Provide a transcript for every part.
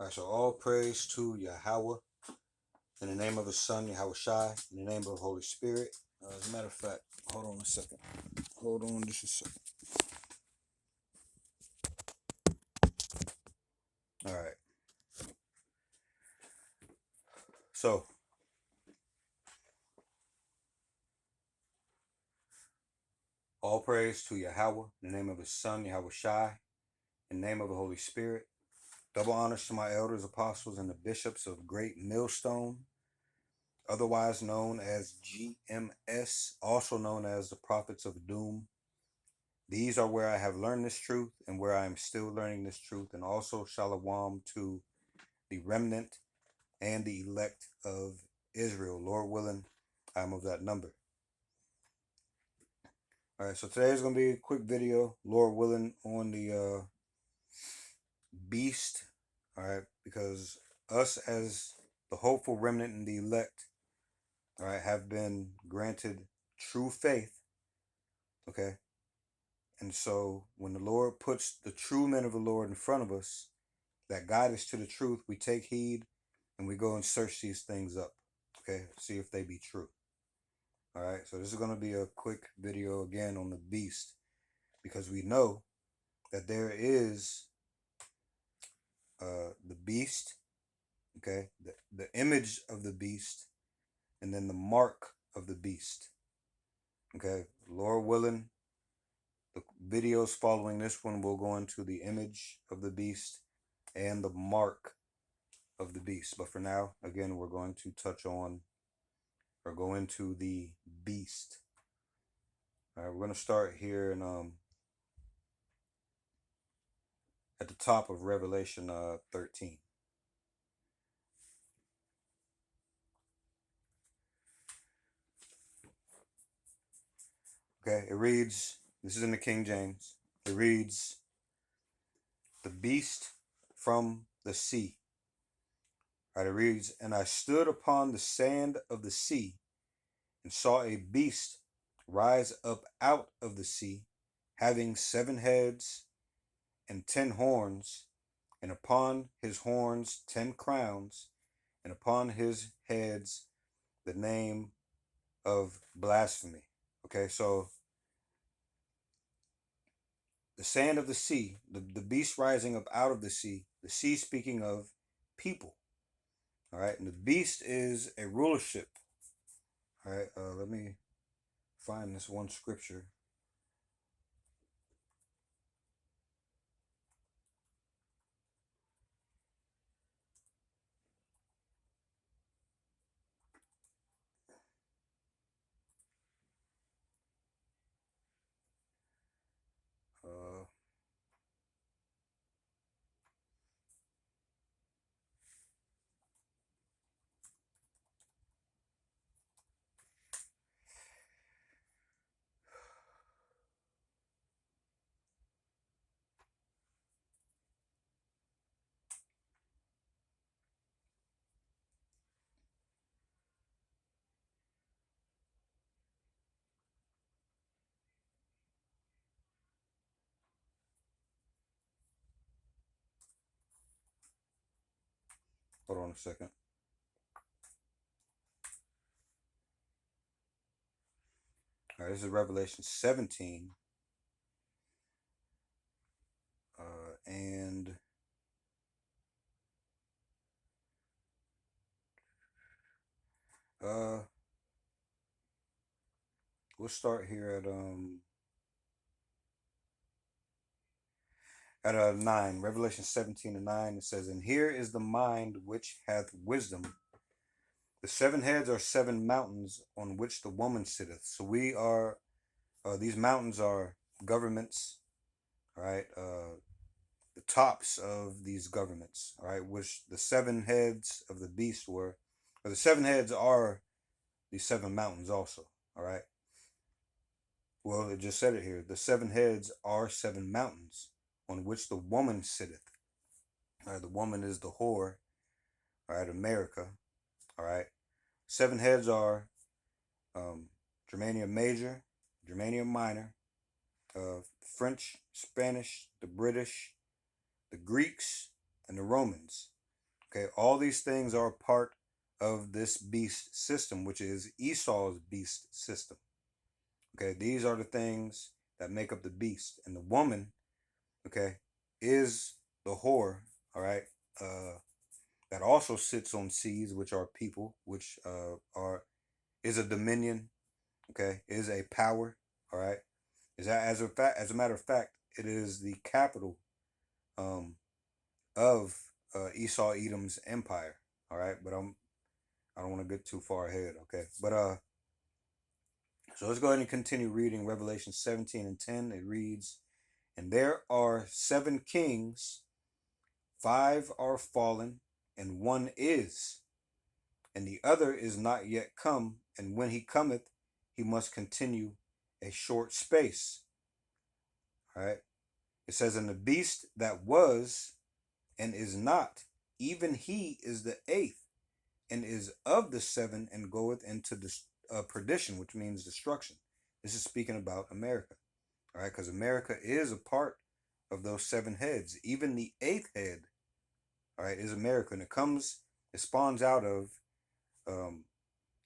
All right, so all praise to Yahweh in the name of His Son, Yahweh Shai, in the name of the Holy Spirit. As a matter of fact, hold on a second. Hold on just a second. All right. So, all praise to Yahweh in the name of His Son, Yahweh Shai, in the name of the Holy Spirit. Double honors to my elders, apostles, and the bishops of Great Millstone, otherwise known as GMS, also known as the Prophets of Doom. These are where I have learned this truth and where I am still learning this truth, and also Shalom to the remnant and the elect of Israel. Lord willing, I'm of that number. All right, so today is going to be a quick video, Lord willing, on the beast. All right, because us as the hopeful remnant and the elect, all right, have been granted true faith. Okay. And so when the Lord puts the true men of the Lord in front of us that guide us to the truth, we take heed and we go and search these things up. Okay. See if they be true. All right. So this is going to be a quick video again on the beast, because we know that there is the beast. Okay. The image of the beast, and then the mark of the beast. Okay. Lord willing, the videos following this one will go into the image of the beast and the mark of the beast. But for now, again, we're going to touch on or go into the beast. All right, we're going to start here in, at the top of Revelation 13. Okay, it reads, this is in the King James, it reads, the beast from the sea. All right, it reads, and I stood upon the sand of the sea and saw a beast rise up out of the sea, having 7 heads and 10 horns, and upon his horns 10 crowns, and upon his heads the name of blasphemy. Okay, so the sand of the sea, the beast rising up out of the sea speaking of people. All right, and the beast is a rulership. All right, let me find this one scripture. Uh, Hold on a second. All right, this is Revelation 17. And we'll start here at 9. Revelation 17 and 9. It says, and here is the mind which hath wisdom. The 7 heads are 7 mountains on which the woman sitteth. So we are, these mountains are governments, all right? The tops of these governments, all right, which the 7 heads of the beast were, or the 7 heads are these 7 mountains also, all right? Well, it just said it here. The 7 heads are 7 mountains on which the woman sitteth. All right, the woman is the whore, all right, America, all right? 7 heads are Germania Major, Germania Minor, French, Spanish, the British, the Greeks, and the Romans. Okay, all these things are part of this beast system, which is Esau's beast system. Okay, these are the things that make up the beast. And the woman, okay, is the whore, all right, that also sits on seas, which are people, which is a dominion, okay, is a power, all right. Is that as a matter of fact, it is the capital um, of Esau Edom's empire, all right. But I don't want to get too far ahead, okay. But so let's go ahead and continue reading Revelation 17 and 10. It reads, "And there are 7 kings, 5 are fallen, and one is, and the other is not yet come, and when he cometh, he must continue a short space." All right. It says, "And the beast that was and is not, even he is the eighth, and is of the 7, and goeth into the perdition," which means destruction. This is speaking about America. All right, because America is a part of those 7 heads. Even the 8th head, all right, is America, and it spawns out of, um,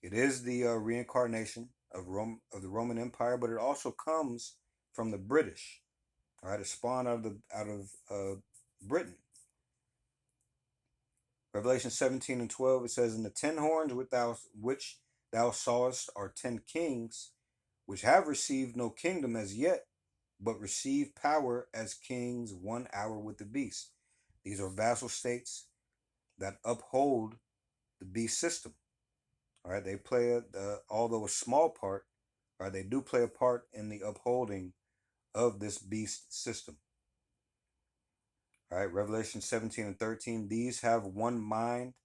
it is the reincarnation of the Roman Empire, but it also comes from the British. All right, it spawned out of Britain. Revelation 17 and 12, it says, "And the 10 horns which thou sawest are 10 kings, which have received no kingdom as yet, but receive power as kings 1 hour with the beast." These are vassal states that uphold the beast system. All right, they play although a small part, all right, they do play a part in the upholding of this beast system. All right, Revelation 17 and 13, "These have one mind,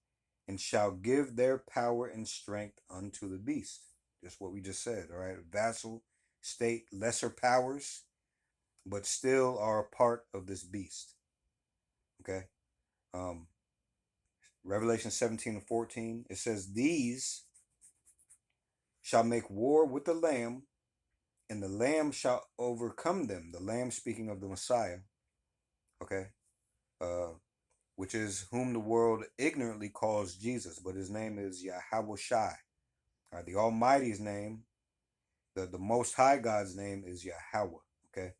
and shall give their power and strength unto the beast." Just what we just said. All right, vassal state, lesser powers, but still are a part of this beast. Okay. Um, Revelation 17 and 14, it says, "These shall make war with the Lamb, and the Lamb shall overcome them." The Lamb speaking of the Messiah. Okay. Uh, which is whom the world ignorantly calls Jesus, but his name is Yahweh Shai. All right, the Almighty's name, the Most High God's name is Yahweh. Okay.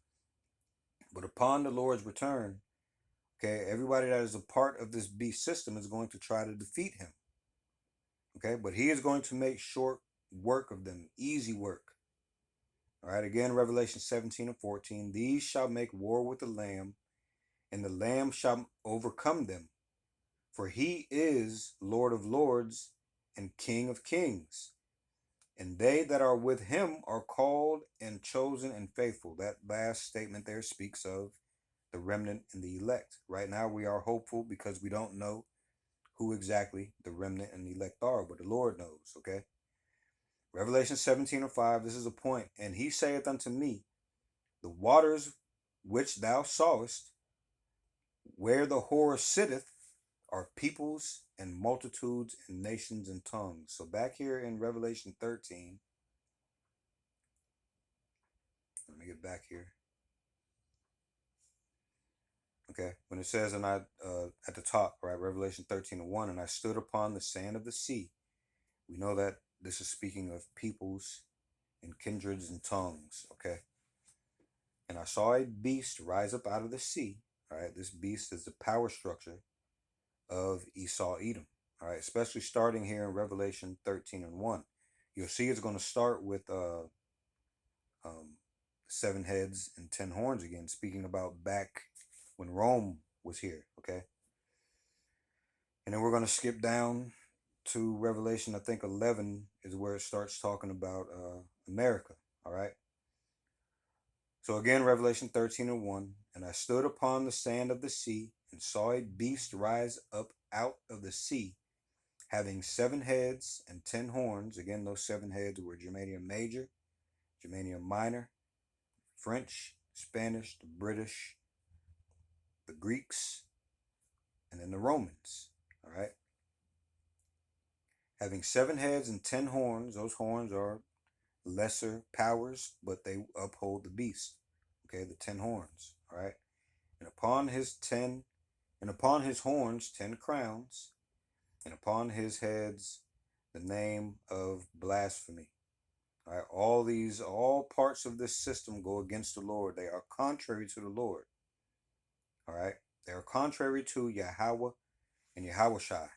But upon the Lord's return, okay, everybody that is a part of this beast system is going to try to defeat him. Okay, but he is going to make short work of them, easy work. All right, again, Revelation 17 and 14, "These shall make war with the Lamb, and the Lamb shall overcome them. For he is Lord of lords and King of kings. And they that are with him are called and chosen and faithful." That last statement there speaks of the remnant and the elect. Right now we are hopeful because we don't know who exactly the remnant and the elect are, but the Lord knows, okay? Revelation 17 and 5, this is a point. "And he saith unto me, The waters which thou sawest, where the whore sitteth, are peoples and multitudes and nations and tongues." So back here in Revelation 13, let me get back here. Okay, when it says, and I at the top, right, Revelation 13 and 1, "And I stood upon the sand of the sea." We know that this is speaking of peoples and kindreds and tongues. Okay, "And I saw a beast rise up out of the sea." All right, this beast is the power structure of Esau Edom. All right, especially starting here in Revelation 13 and 1. You'll see it's going to start with um, 7 heads and 10 horns again, speaking about back when Rome was here. Okay, and then we're going to skip down to Revelation, I think 11 is where it starts talking about America. All right. So again, Revelation 13 and 1. "And I stood upon the sand of the sea, and saw a beast rise up out of the sea, having 7 heads and 10 horns." Again, those 7 heads were Germanium Major, Germanium Minor, French, Spanish, the British, the Greeks, and then the Romans. All right. "Having 7 heads and 10 horns," those horns are lesser powers, but they uphold the beast. Okay, the 10 horns. All right. And upon his horns 10 crowns, and upon his heads the name of blasphemy. All right, all parts of this system go against the Lord. They are contrary to the Lord. All right, they are contrary to Yahweh and Yahushai.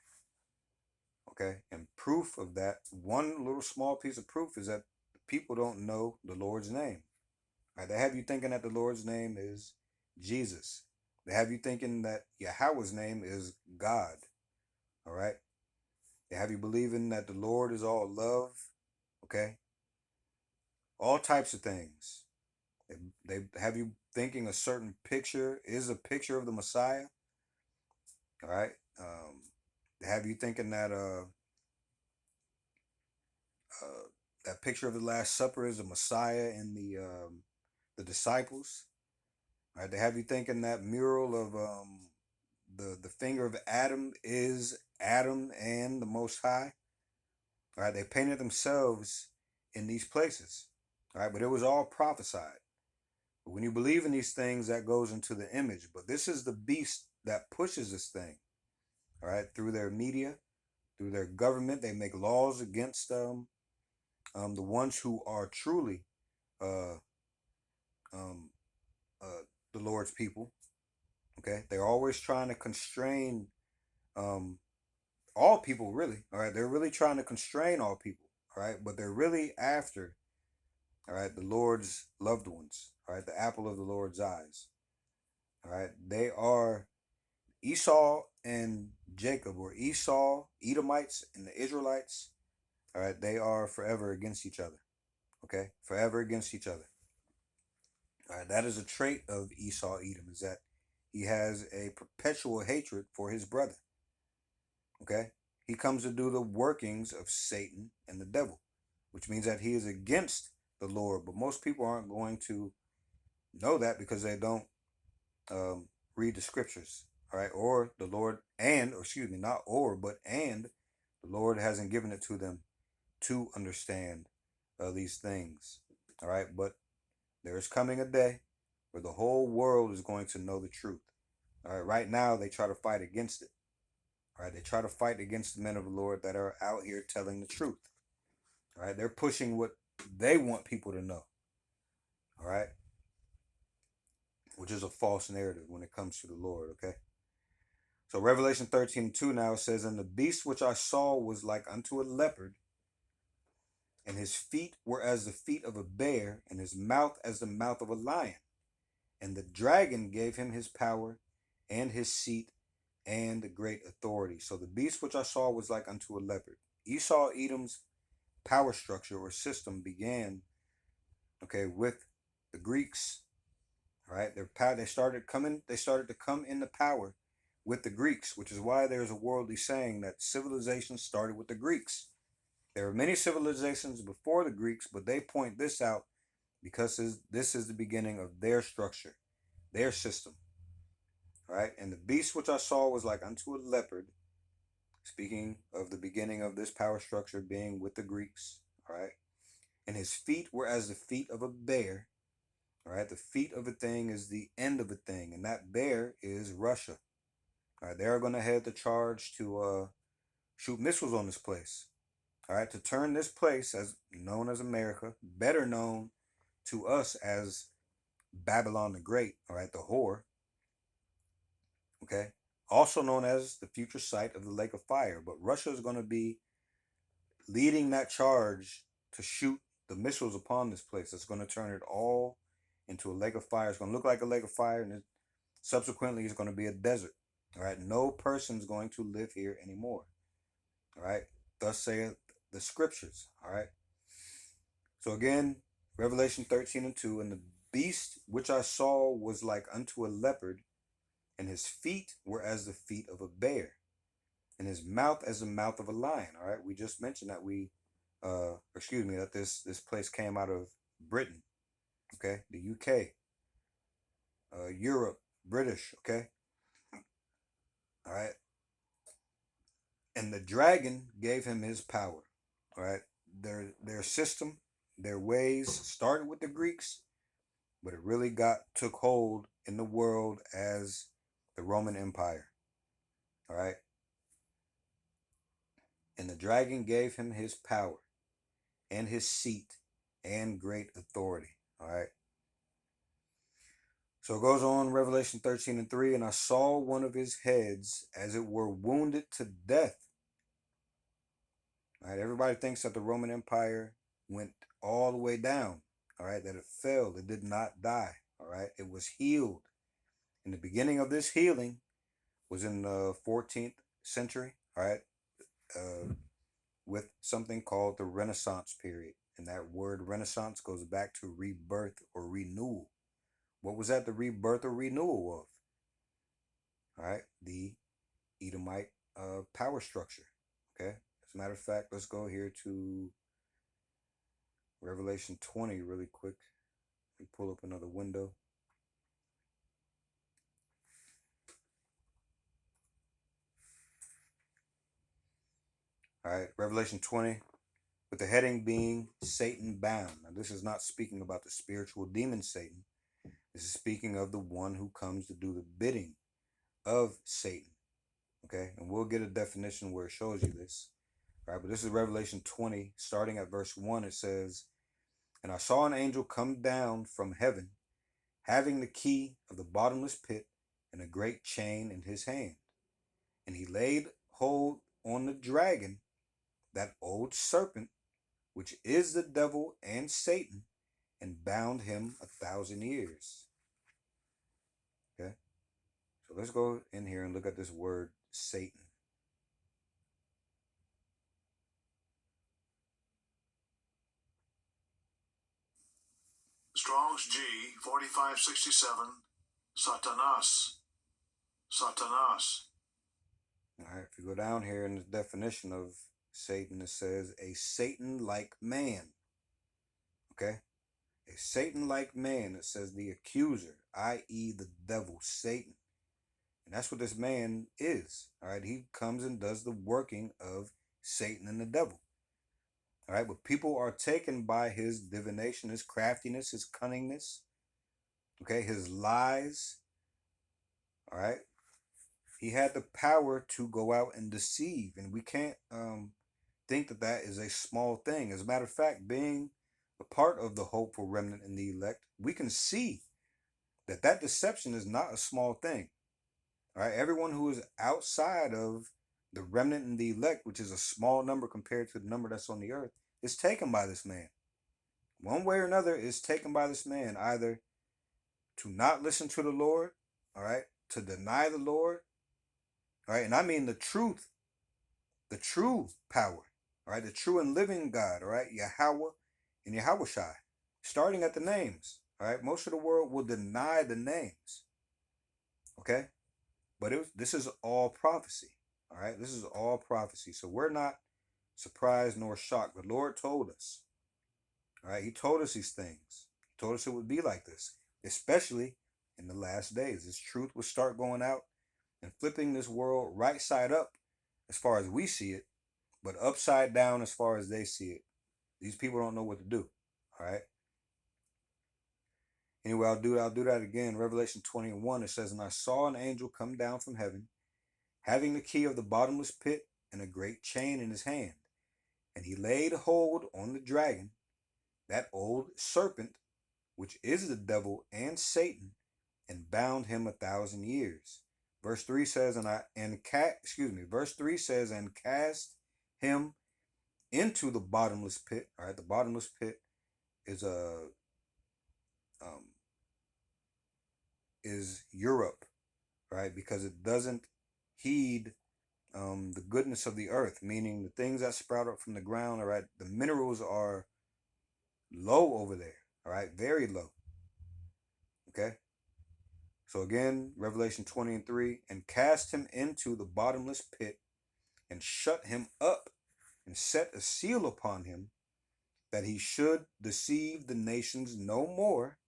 Okay, and proof of that, one little small piece of proof is that people don't know the Lord's name. All right, they have you thinking that the Lord's name is Jesus. They have you thinking that Yahweh's name is God. All right, they have you believing that the Lord is all love. Okay, all types of things. They have you thinking a certain picture is a picture of the Messiah. All right, they have you thinking that that picture of the Last Supper is the Messiah and the disciples. All right, they have you thinking that mural of the finger of Adam is Adam and the Most High. All right, they painted themselves in these places. All right, but it was all prophesied. But when you believe in these things, that goes into the image. But this is the beast that pushes this thing. All right, through their media, through their government, they make laws against the ones who are truly uh, um, the Lord's people. Okay, they're always trying to constrain um, all people, really. All right, they're really trying to constrain all people. All right, but they're really after, all right, the Lord's loved ones. All right, the apple of the Lord's eyes. All right, they are Esau and Jacob, or Esau, Edomites, and the Israelites. All right, they are forever against each other. Okay, forever against each other. All right, that is a trait of Esau Edom, is that he has a perpetual hatred for his brother. Okay, he comes to do the workings of Satan and the devil, which means that he is against the Lord. But most people aren't going to know that because they don't read the scriptures. All right, or the Lord, or excuse me, not or, but and the Lord hasn't given it to them to understand these things. All right, but there is coming a day where the whole world is going to know the truth. All right, right now they try to fight against it. All right, they try to fight against the men of the Lord that are out here telling the truth. All right, they're pushing what they want people to know. All right, which is a false narrative when it comes to the Lord. Okay, so Revelation 13:2 now says, "And the beast which I saw was like unto a leopard, and his feet were as the feet of a bear, and his mouth as the mouth of a lion. And the dragon gave him his power and his seat and the great authority." So the beast which I saw was like unto a leopard. Esau Edom's power structure or system began, okay, with the Greeks. Right, they started to come into power with the Greeks, which is why there's a worldly saying that civilization started with the Greeks. There are many civilizations before the Greeks, but they point this out because this is the beginning of their structure, their system. Right, and the beast which I saw was like unto a leopard, speaking of the beginning of this power structure being with the Greeks. All right, and his feet were as the feet of a bear. All right, the feet of a thing is the end of a thing, and that bear is Russia. All right, they're going to head the charge to shoot missiles on this place. All right, to turn this place, as known as America, better known to us as Babylon the Great. All right, the whore. Okay, also known as the future site of the lake of fire. But Russia is going to be leading that charge to shoot the missiles upon this place. That's going to turn it all into a lake of fire. It's going to look like a lake of fire, and subsequently it's going to be a desert. All right, no person's going to live here anymore. All right, thus saith the scriptures. All right, so again, Revelation 13:2, "And the beast which I saw was like unto a leopard, and his feet were as the feet of a bear, and his mouth as the mouth of a lion." All right, we just mentioned that that this place came out of Britain. Okay, the UK, Europe, British. Okay, all right, and the dragon gave him his power. All right, their system, their ways started with the Greeks, but it really took hold in the world as the Roman Empire. All right, And the dragon gave him his power and his seat and great authority. All right. So it goes on, Revelation 13:3, and I saw one of his heads as it were wounded to death. All right. Everybody thinks that the Roman Empire went all the way down. All right. That it fell. It did not die. All right. It was healed. And the beginning of this healing was in the 14th century. All right. With something called the Renaissance period. And that word Renaissance goes back to rebirth or renewal. What was that the rebirth or renewal of? All right, the Edomite power structure. Okay, as a matter of fact, let's go here to Revelation 20 really quick. Let me pull up another window. All right, Revelation 20, with the heading being Satan bound. Now, this is not speaking about the spiritual demon Satan. This is speaking of the one who comes to do the bidding of Satan. Okay, and we'll get a definition where it shows you this. All right, but this is Revelation 20, starting at verse 1. It says, and I saw an angel come down from heaven, having the key of the bottomless pit and a great chain in his hand. And he laid hold on the dragon, that old serpent, which is the devil and Satan, and bound him 1,000 years. Okay, so let's go in here and look at this word Satan. Strong's G 4567, Satanas. Satanas. All right, if you go down here in the definition of Satan, it says a Satan-like man. Okay, a Satan-like man. It says the accuser, i.e., the devil, Satan, and that's what this man is. All right, he comes and does the working of Satan and the devil. All right, but people are taken by his divination, his craftiness, his cunningness. Okay, his lies. All right, he had the power to go out and deceive, and we can't think that that is a small thing. As a matter of fact, being a part of the hopeful remnant and the elect, we can see that that deception is not a small thing. All right, everyone who is outside of the remnant and the elect, which is a small number compared to the number that's on the earth, is taken by this man. One way or another is taken by this man, either to not listen to the Lord, all right, to deny the Lord, all right, and I mean the truth, the true power, all right, the true and living God, all right, Yahweh and Yahushai, starting at the names, all right. Most of the world will deny the names, okay, but this is all prophecy, all right. This is all prophecy, so we're not surprised nor shocked. The Lord told us, all right. He told us these things. He told us it would be like this, especially in the last days. This truth will start going out and flipping this world right side up as far as we see it, but upside down as far as they see it. These people don't know what to do. All right. Anyway, I'll do that again. Revelation 21, it says, and I saw an angel come down from heaven, having the key of the bottomless pit and a great chain in his hand. And he laid hold on the dragon, that old serpent, which is the devil and Satan, and bound him 1,000 years. Verse 3 says, verse 3 says, and cast him into the bottomless pit. All right, the bottomless pit is is Europe, right? Because it doesn't heed the goodness of the earth, meaning the things that sprout up from the ground. All right, the minerals are low over there. All right, very low. Okay. So again, Revelation 20:3, and cast him into the bottomless pit, and shut him up, and set a seal upon him, that he should deceive the nations no more.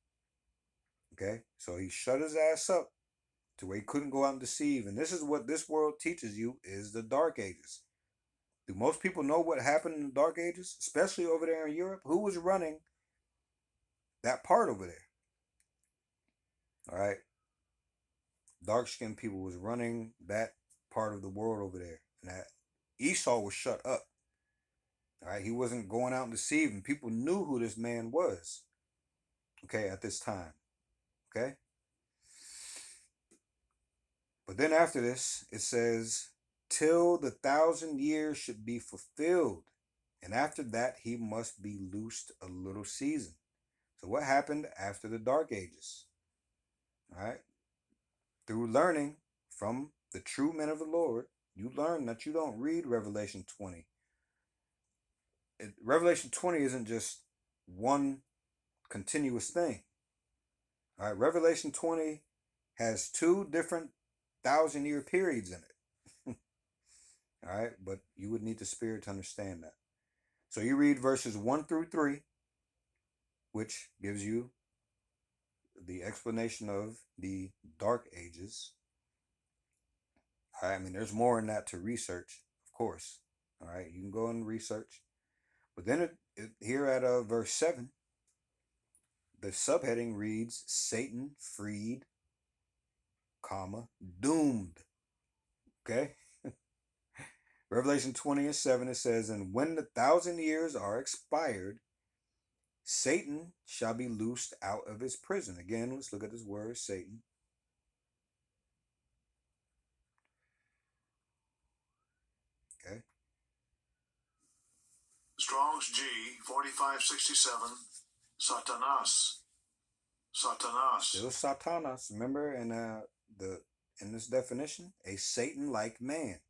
Okay, so he shut his ass up to where he couldn't go out and deceive. And this is what this world teaches you is the Dark Ages. Do most people know what happened in the Dark Ages, especially over there in Europe? Who was running that part over there? All right, dark-skinned people was running that part of the world over there, and that Esau was shut up. All right, he wasn't going out and deceiving. People knew who this man was. Okay, at this time. Okay. But then after this, it says, till the 1,000 years should be fulfilled. And after that, he must be loosed a little season. So what happened after the Dark Ages? All right. Through learning from the true men of the Lord, you learn that you don't read Revelation 20. Revelation 20 isn't just one continuous thing. All right. Revelation 20 has two different 1,000-year periods in it. All right. But you would need the Spirit to understand that. So you read verses 1 through 3, which gives you the explanation of the Dark Ages. All right, I mean, there's more in that to research, of course. All right, you can go and research. But then here at verse 7, the subheading reads, Satan freed, comma, doomed. Okay? Revelation 20 and 7, it says, and when the 1,000 years are expired, Satan shall be loosed out of his prison. Again, let's look at this word, Satan. Okay. Strong's G 4567. Satanas. Satanas. Still Satanas. Remember in this definition, a Satan-like man.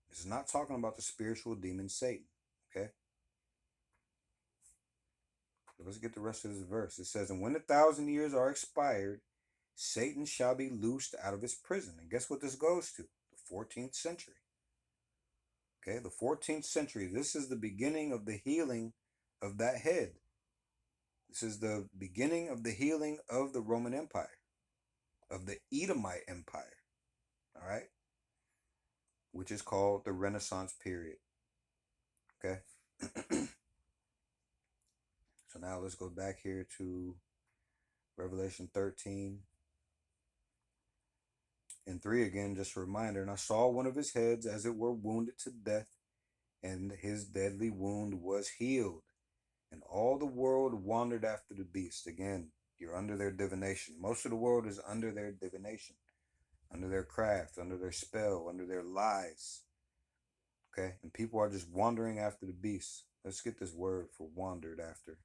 This is not talking about the spiritual demon Satan. Okay. So let's get the rest of this verse. It says, and when the 1,000 years are expired, Satan shall be loosed out of his prison. And guess what this goes to? The 14th century. Okay, the 14th century. This is the beginning of the healing of that head. This is the beginning of the healing of the Roman Empire, of the Edomite Empire. All right, which is called the Renaissance period. Okay. So now let's go back here to Revelation 13 and 3 again, just a reminder. And I saw one of his heads as it were wounded to death, and his deadly wound was healed. And all the world wandered after the beast. Again, you're under their divination. Most of the world is under their divination, under their craft, under their spell, under their lies. Okay, and people are just wandering after the beast. Let's get this word for wandered after.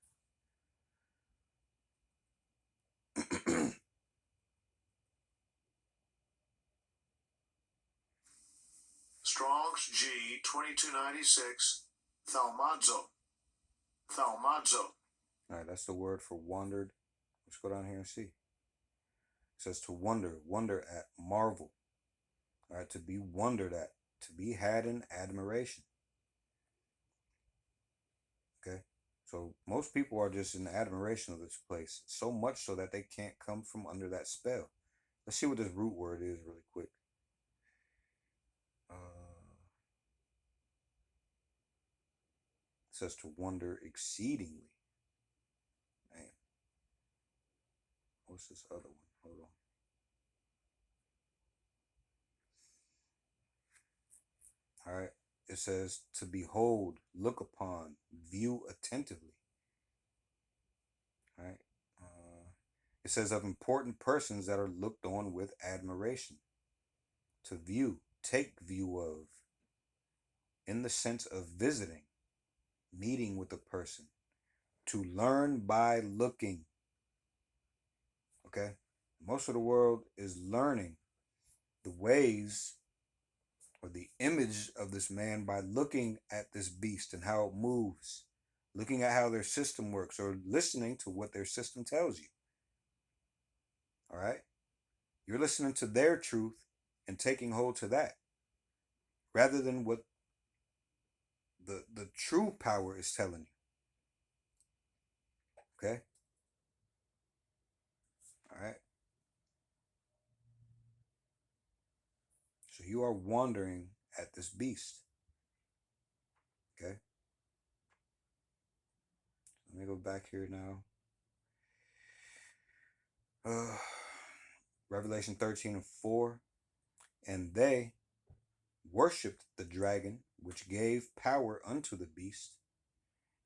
Strong's G 2296. Thalmazo. Thalmazo. All right, that's the word for wandered. Let's go down here and see. It says to wonder, wonder at, marvel. All right, to be wondered at, to be had in admiration. Okay, so most people are just in admiration of this place, so much so that they can't come from under that spell. Let's see what this root word is really quick. It says to wonder exceedingly. Man, what's this other one? Hold on. All right. It says to behold, look upon, view attentively. All right. It says of important persons that are looked on with admiration. To view, take view of, in the sense of visiting, meeting with a person. To learn by looking. Okay? Most of the world is learning the ways or the image of this man by looking at this beast and how it moves, looking at how their system works, or listening to what their system tells you. All right? You're listening to their truth and taking hold to that, rather than what the true power is telling you. Okay? All right? So you are wandering at this beast. Okay? Let me go back here now. Revelation 13 and 4. And they worshipped the dragon, which gave power unto the beast,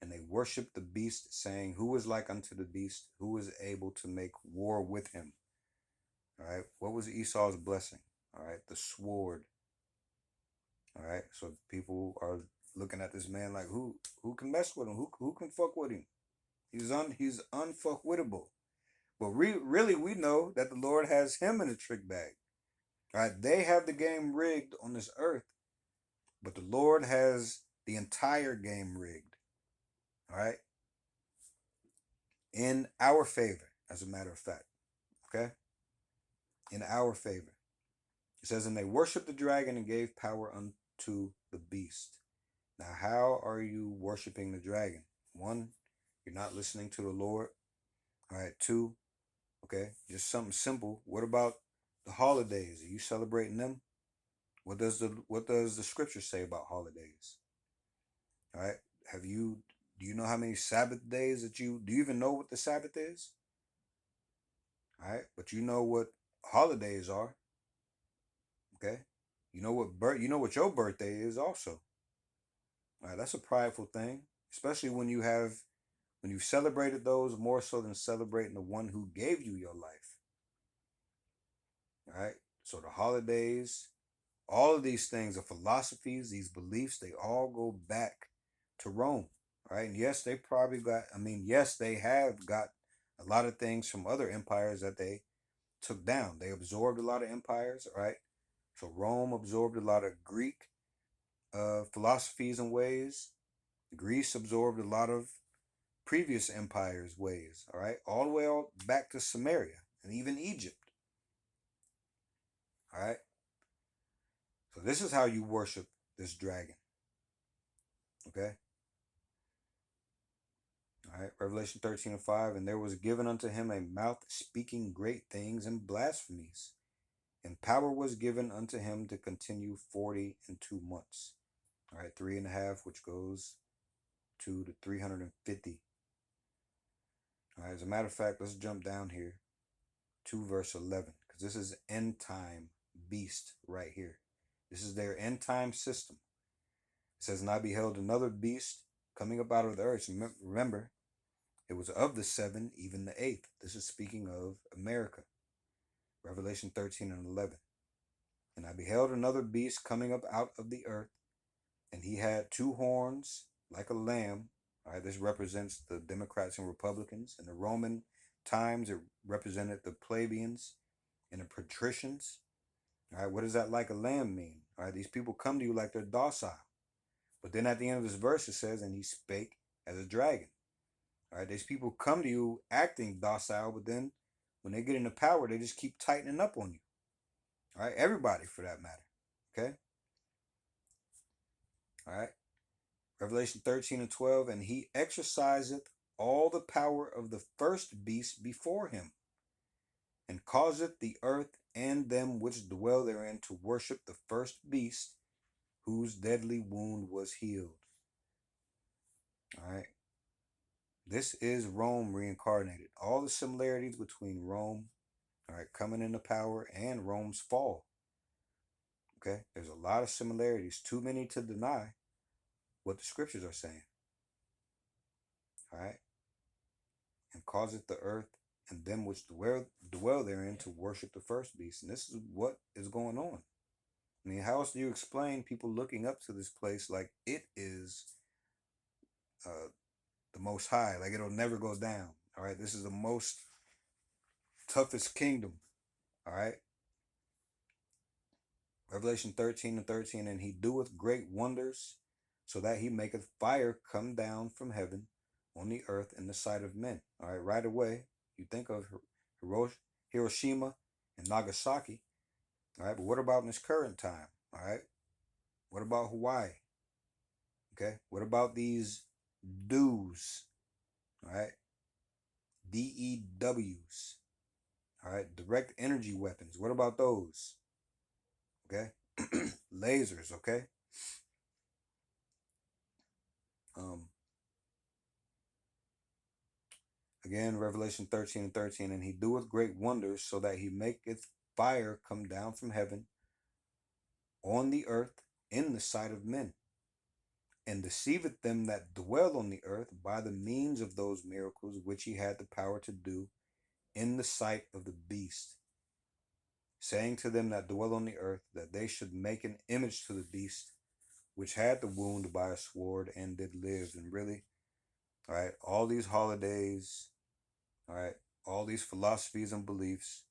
and they worshipped the beast, saying, Who is like unto the beast? Who is able to make war with him? All right. What was Esau's blessing? All right. The sword. All right. So people are looking at this man like, who can mess with him? Who can fuck with him? He's unfuckwittable. But really, we know that the Lord has him in a trick bag. All right. They have the game rigged on this earth, but the Lord has the entire game rigged. All right. In our favor, as a matter of fact. Okay. In our favor. It says, and they worshiped the dragon and gave power unto the beast. Now, how are you worshiping the dragon? One, you're not listening to the Lord. All right. Two, okay, just something simple. What about the holidays? Are you celebrating them? What does the scripture say about holidays? All right. Do you know how many Sabbath days do you even know what the Sabbath is? All right. But you know what holidays are. Okay. You know what your birthday is also. All right. That's a prideful thing, especially when you've celebrated those more so than celebrating the one who gave you your life. All right. So the holidays, all of these things, the philosophies, these beliefs, they all go back to Rome. Right. And yes, they have got a lot of things from other empires that they took down. They absorbed a lot of empires, right? So Rome absorbed a lot of Greek philosophies and ways. Greece absorbed a lot of previous empires' ways, all right? All the way back to Samaria and even Egypt, all right? So this is how you worship this dragon, okay? All right, Revelation 13:5, and there was given unto him a mouth speaking great things and blasphemies, and power was given unto him to continue 42 months. All right, 3.5, which goes to the 350. All right, as a matter of fact, let's jump down here to verse 11, because this is end time beast right here. This is their end time system. It says, and I beheld another beast coming up out of the earth. Remember, it was of the seven, even the eighth. This is speaking of America. Revelation 13:11. And I beheld another beast coming up out of the earth, and he had two horns like a lamb. All right, this represents the Democrats and Republicans. In the Roman times, it represented the plebeians and the patricians. All right, what does that like a lamb mean? All right, these people come to you like they're docile. But then at the end of this verse, it says, and he spake as a dragon. All right, these people come to you acting docile, but then when they get into power, they just keep tightening up on you. All right, everybody for that matter. Okay. All right. Revelation 13:12, and he exerciseth all the power of the first beast before him, and causeth the earth and them which dwell therein to worship the first beast, whose deadly wound was healed. All right. This is Rome reincarnated. All the similarities between Rome, all right, coming into power and Rome's fall. Okay. There's a lot of similarities, too many to deny what the scriptures are saying. All right. And causeth the earth and them which dwell therein to worship the first beast. And this is what is going on. I mean, how else do you explain people looking up to this place like it is the most high, like it'll never go down? All right, this is the most toughest kingdom. All right. Revelation 13:13, and he doeth great wonders, so that he maketh fire come down from heaven on the earth in the sight of men. All right, right away, you think of Hiroshima and Nagasaki. All right, but what about in this current time? All right, what about Hawaii? Okay, what about these DEWs? All right, DEWs. All right, direct energy weapons. What about those? Okay, lasers. Okay. Again, Revelation 13:13, and he doeth great wonders, so that he maketh fire come down from heaven on the earth in the sight of men. and deceiveth them that dwell on the earth by the means of those miracles which he had the power to do in the sight of the beast, saying to them that dwell on the earth that they should make an image to the beast which had the wound by a sword and did live. And really, all right, all these holidays, all right, all these philosophies and beliefs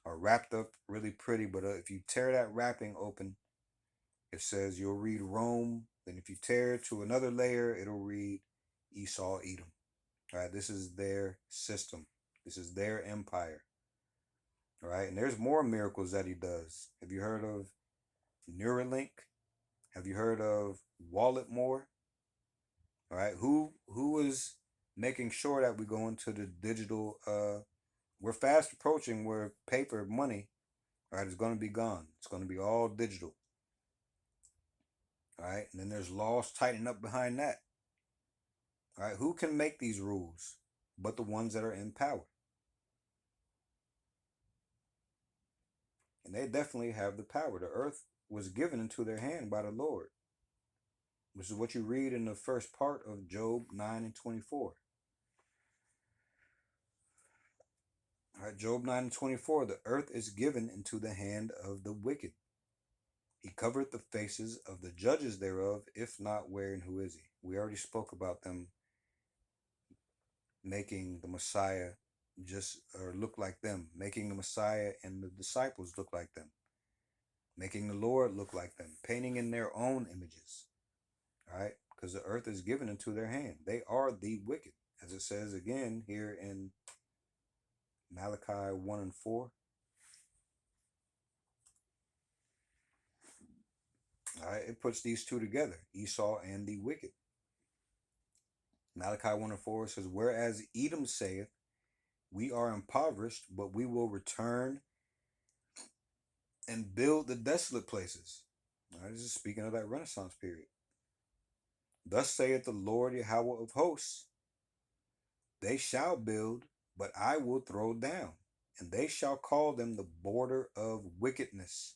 are wrapped up really pretty, but if you tear that wrapping open, it says you'll read Rome. Then if you tear it to another layer, it'll read Esau, Edom. All right, this is their system. This is their empire. All right, and there's more miracles that he does. Have you heard of Neuralink? Have you heard of Walletmore? All right, who is making sure that we go into the digital? We're fast approaching where paper money, all right, is going to be gone. It's going to be all digital. All right, and then there's laws tightening up behind that. All right, who can make these rules but the ones that are in power? And they definitely have the power. The earth was given into their hand by the Lord. This is what you read in the first part of Job 9 and 24. All right, Job 9 and 24. The earth is given into the hand of the wicked. He covered the faces of the judges thereof, if not, where and who is he? We already spoke about them making the Messiah just or look like them, making the Messiah and the disciples look like them, making the Lord look like them, painting in their own images. All right, because the earth is given into their hand. They are the wicked, as it says again here in Malachi 1 and 4. All right, it puts these two together, Esau and the wicked. Malachi 1 and 4 says, whereas Edom saith, we are impoverished, but we will return and build the desolate places. All right, this is speaking of that Renaissance period. Thus saith the Lord Yahweh of hosts, they shall build, but I will throw down, and they shall call them the border of wickedness,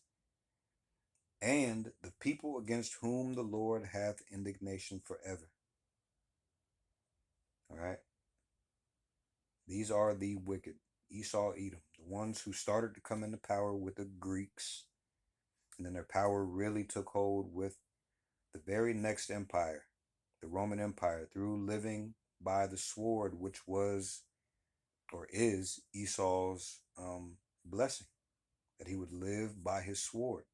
and the people against whom the Lord hath indignation forever. All right. These are the wicked, Esau, Edom, the ones who started to come into power with the Greeks, and then their power really took hold with the very next empire, the Roman Empire, through living by the sword, which was or is Esau's blessing, that he would live by his sword.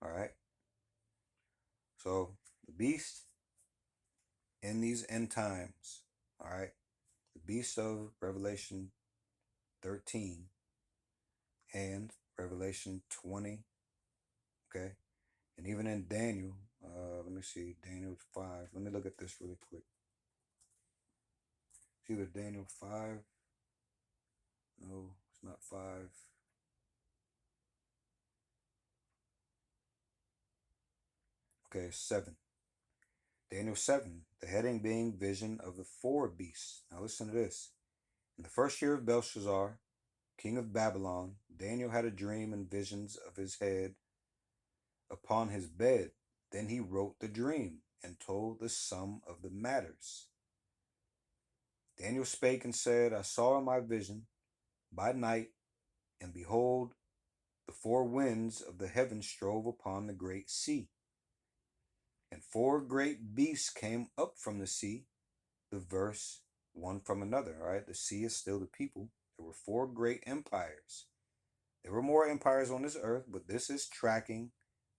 All right. So the beast in these end times, all right, the beast of Revelation 13 and Revelation 20, okay, and even in Daniel, let me see, Daniel 5. Let me look at this really quick. It's either Daniel 5. No, it's not 5. Okay, 7. Daniel 7, the heading being vision of the four beasts. Now listen to this. In the first year of Belshazzar, king of Babylon, Daniel had a dream and visions of his head upon his bed. Then he wrote the dream and told the sum of the matters. Daniel spake and said, I saw in my vision by night, and behold, the four winds of the heaven strove upon the great sea. And four great beasts came up from the sea, the verse one from another. All right, the sea is still the people. There were four great empires. There were more empires on this earth, but this is tracking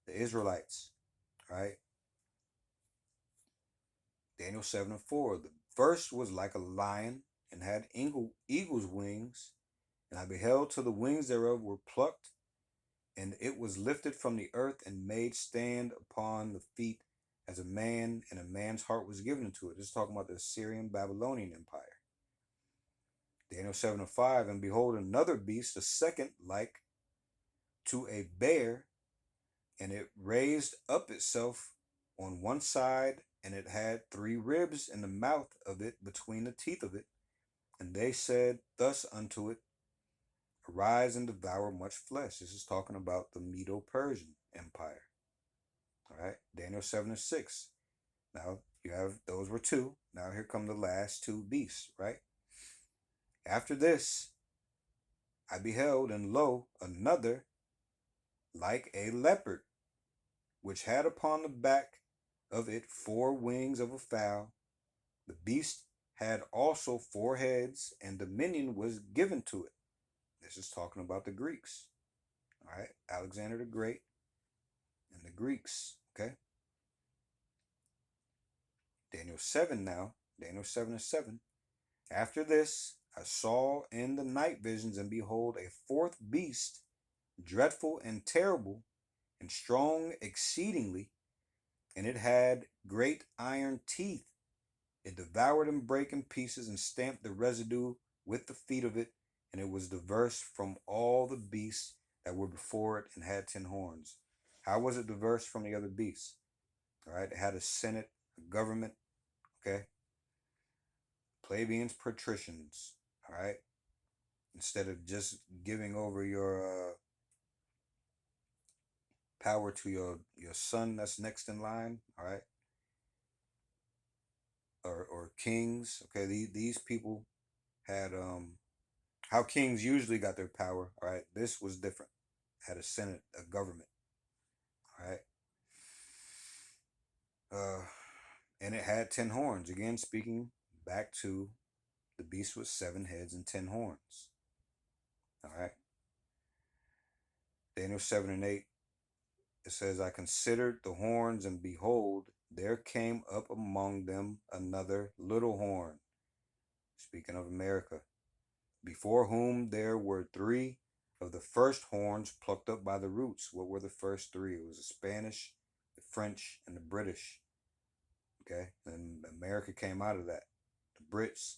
the Israelites. All right. Daniel 7 and 4. The first was like a lion and had eagle's wings, and I beheld till the wings thereof were plucked, and it was lifted from the earth and made stand upon the feet as a man, and a man's heart was given to it. This is talking about the Assyrian Babylonian Empire. Daniel 7 and 5. And behold, another beast, a second, like to a bear, and it raised up itself on one side, and it had 3 ribs in the mouth of it between the teeth of it. And they said thus unto it, arise and devour much flesh. This is talking about the Medo-Persian Empire. All right, Daniel 7 and 6. Now you have those were two. Now here come the last two beasts, right? After this, I beheld, and lo, another like a leopard, which had upon the back of it 4 wings of a fowl. The beast had also 4 heads, and dominion was given to it. This is talking about the Greeks. All right, Alexander the Great and the Greeks. Okay, Daniel 7 now. Daniel 7 and 7. After this, I saw in the night visions, and behold, a fourth beast, dreadful and terrible, and strong exceedingly, and it had great iron teeth. It devoured and brake in pieces, and stamped the residue with the feet of it, and it was diverse from all the beasts that were before it, and had 10 horns. How was it diverse from the other beasts? All right, it had a senate, a government, okay, plebeians, patricians, all right, instead of just giving over your power to your son that's next in line, all right, or kings. Okay, these people had how kings usually got their power. All right, this was different. Had a senate, a government. All right, and it had 10 horns. Again, speaking back to the beast with 7 heads and 10 horns. All right, Daniel 7 and 8. It says, I considered the horns, and behold, there came up among them another little horn. Speaking of America, before whom there were 3 of the first horns plucked up by the roots. What were the first 3? It was the Spanish, the French, and the British. Okay, and America came out of that. The Brits.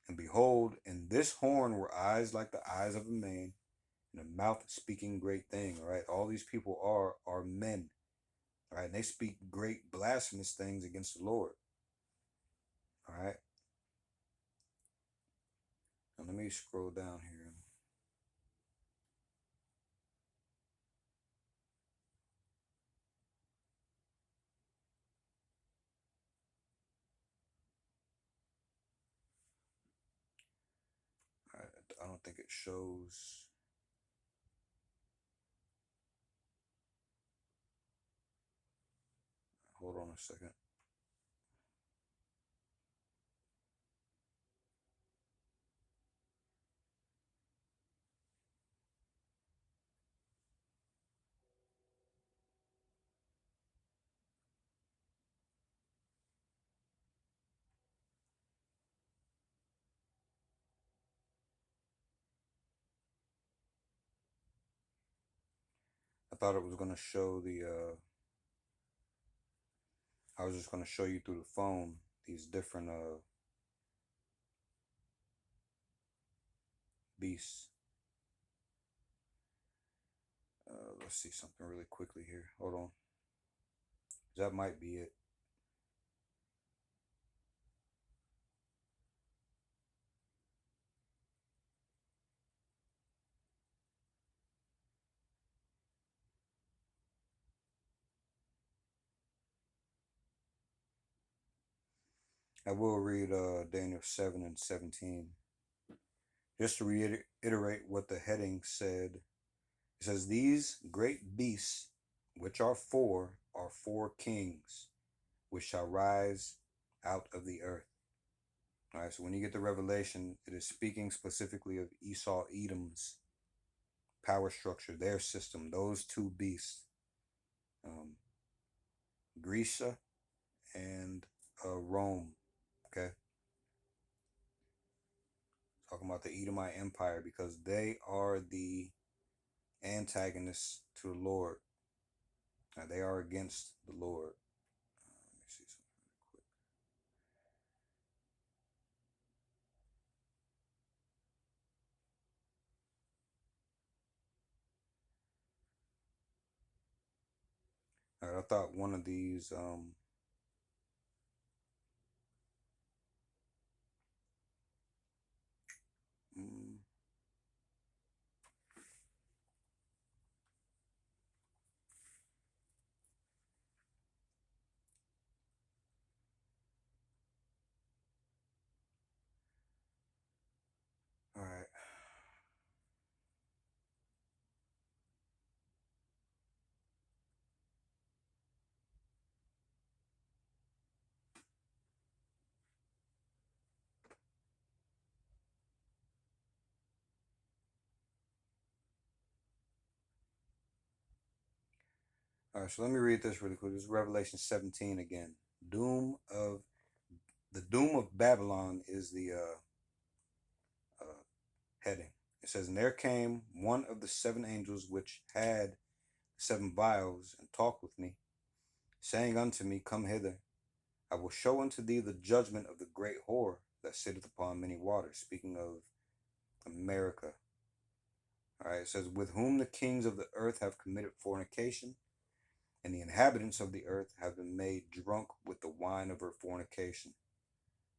And behold, in this horn were eyes like the eyes of a man, and a mouth speaking great thing. All right, all these people are men. All right, and they speak great blasphemous things against the Lord. All right. Now let me scroll down here. All right, I don't think it shows. Hold on a second. I thought it was going to show I was just going to show you through the phone these different beasts. Let's see something really quickly here. Hold on. That might be it. I will read Daniel 7 and 17. Just to reiterate what the heading said. It says, These great beasts, which are 4 kings, which shall rise out of the earth. All right, so when you get the revelation, it is speaking specifically of Esau, Edom's power structure, their system, those 2 beasts, Greece and Rome. Okay, talking about the Edomite Empire, because they are the antagonists to the Lord. Now, they are against the Lord. Let me see something real quick. All right, I thought one of these mm, All right, so let me read this really quick. This is Revelation 17 again. The doom of Babylon is the heading. It says, "And there came one of the seven angels which had seven vials, and talked with me, saying unto me, Come hither, I will show unto thee the judgment of the great whore that sitteth upon many waters." Speaking of America. All right, it says, "With whom the kings of the earth have committed fornication, and the inhabitants of the earth have been made drunk with the wine of her fornication."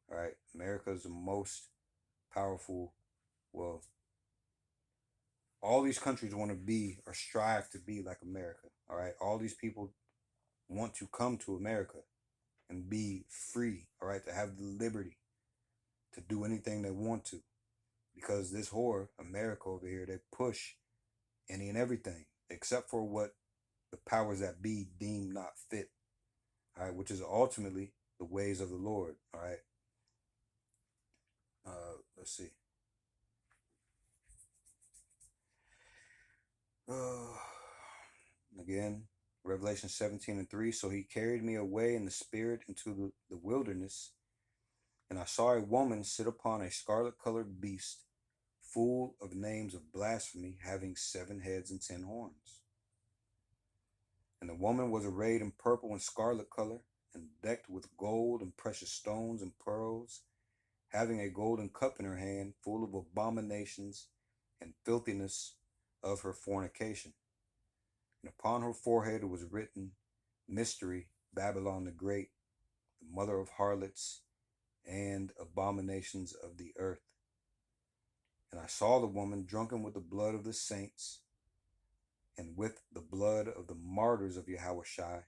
All right, America is the most powerful. Well, all these countries want to be or strive to be like America. All right, all these people want to come to America and be free. All right, to have the liberty to do anything they want to, because this whore America over here, they push any and everything except for what the powers that be deem not fit. All right, which is ultimately the ways of the Lord. All right. Let's see. Again, Revelation 17:3. "So he carried me away in the spirit into the wilderness, and I saw a woman sit upon a scarlet colored beast, full of names of blasphemy, having 7 heads and 10 horns. And the woman was arrayed in purple and scarlet color, and decked with gold and precious stones and pearls, having a golden cup in her hand, full of abominations and filthiness of her fornication. And upon her forehead was written, Mystery, Babylon the Great, the mother of harlots and abominations of the earth. And I saw the woman drunken with the blood of the saints, and with the blood of the martyrs of Yahushua.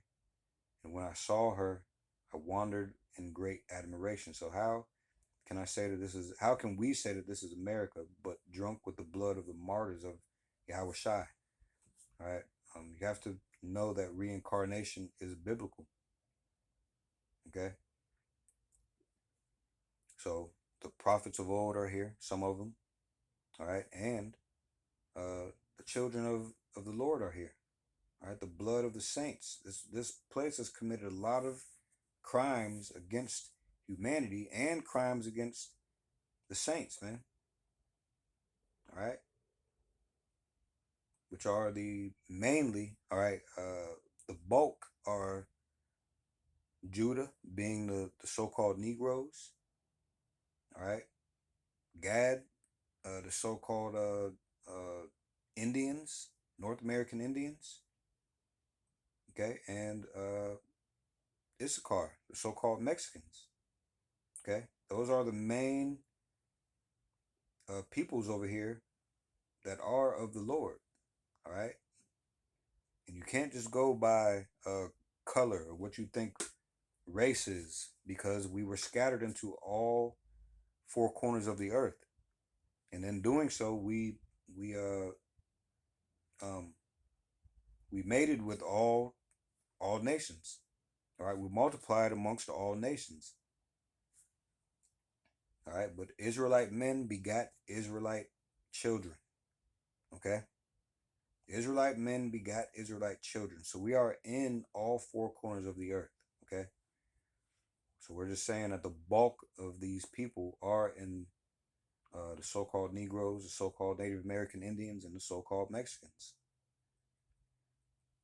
And when I saw her, I wandered in great admiration." So how can we say that this is America, but drunk with the blood of the martyrs of Yahushua? All right. You have to know that reincarnation is biblical. Okay. So the prophets of old are here, some of them. All right. And the children of the Lord are here. All right. The blood of the saints. This place has committed a lot of crimes against humanity and crimes against the saints, man. All right. Which are the mainly, all right, the bulk are Judah, being the so-called Negroes, all right, Gad, the so-called Indians, North American Indians, okay, and Issachar, the so-called Mexicans, okay. Those are the main peoples over here that are of the Lord, all right. And you can't just go by color or what you think races, because we were scattered into all 4 corners of the earth, and in doing so, we mated with all nations. All right, we multiplied amongst all nations. All right, but Israelite men begat Israelite children. Okay, Israelite men begat Israelite children. So we are in all 4 corners of the earth. Okay, so we're just saying that the bulk of these people are in the so-called Negroes, the so-called Native American Indians, and the so-called Mexicans.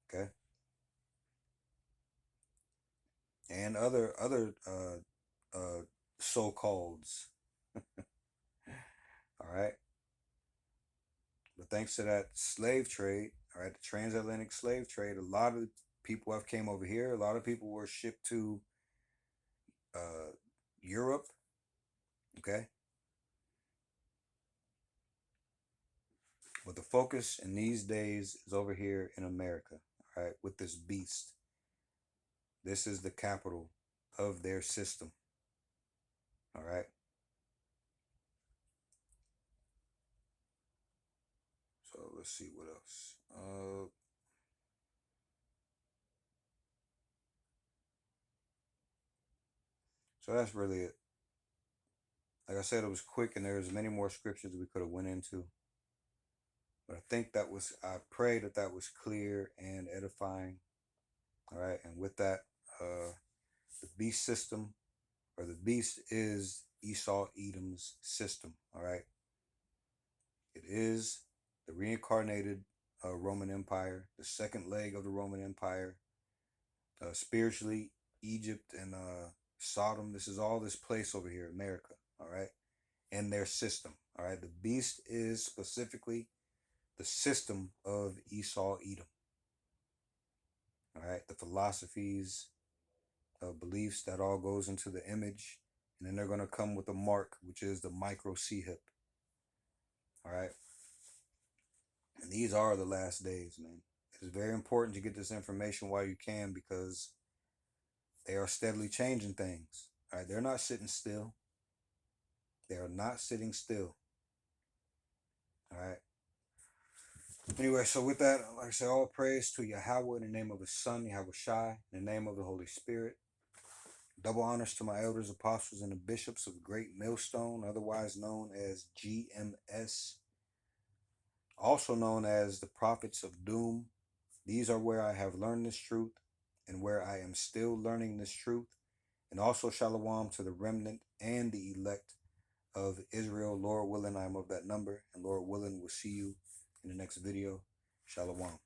Okay, and other so-calleds. All right, but thanks to that slave trade, all right, the transatlantic slave trade, a lot of people have came over here. A lot of people were shipped to uh, Europe. Okay, but the focus in these days is over here in America. All right, with this beast. This is the capital of their system. All right. So let's see what else. So that's really it. Like I said, it was quick, and there's many more scriptures we could have went into. But I think I pray that was clear and edifying. All right, and with that, the beast system, or the beast, is Esau Edom's system. All right, it is the reincarnated Roman Empire, the second leg of the Roman Empire. Spiritually, Egypt and Sodom. This is all this place over here, America. All right, and their system. All right, the beast is specifically the system of Esau Edom. All right, the philosophies, beliefs, that all goes into the image, and then they're going to come with a mark, which is the micro C hip. All right, and these are the last days, man. It is very important to get this information while you can, because they are steadily changing things. All right, they're not sitting still. They are not sitting still. All right. Anyway, so with that, like I said, all praise to Yahweh in the name of His Son, Yahweh Shai, in the name of the Holy Spirit. Double honors to my elders, apostles, and the bishops of Great Millstone, otherwise known as GMS, also known as the Prophets of Doom. These are where I have learned this truth and where I am still learning this truth. And also shalom to the remnant and the elect of Israel. Lord willing, I am of that number. And Lord willing, we'll see you in the next video. Shalom.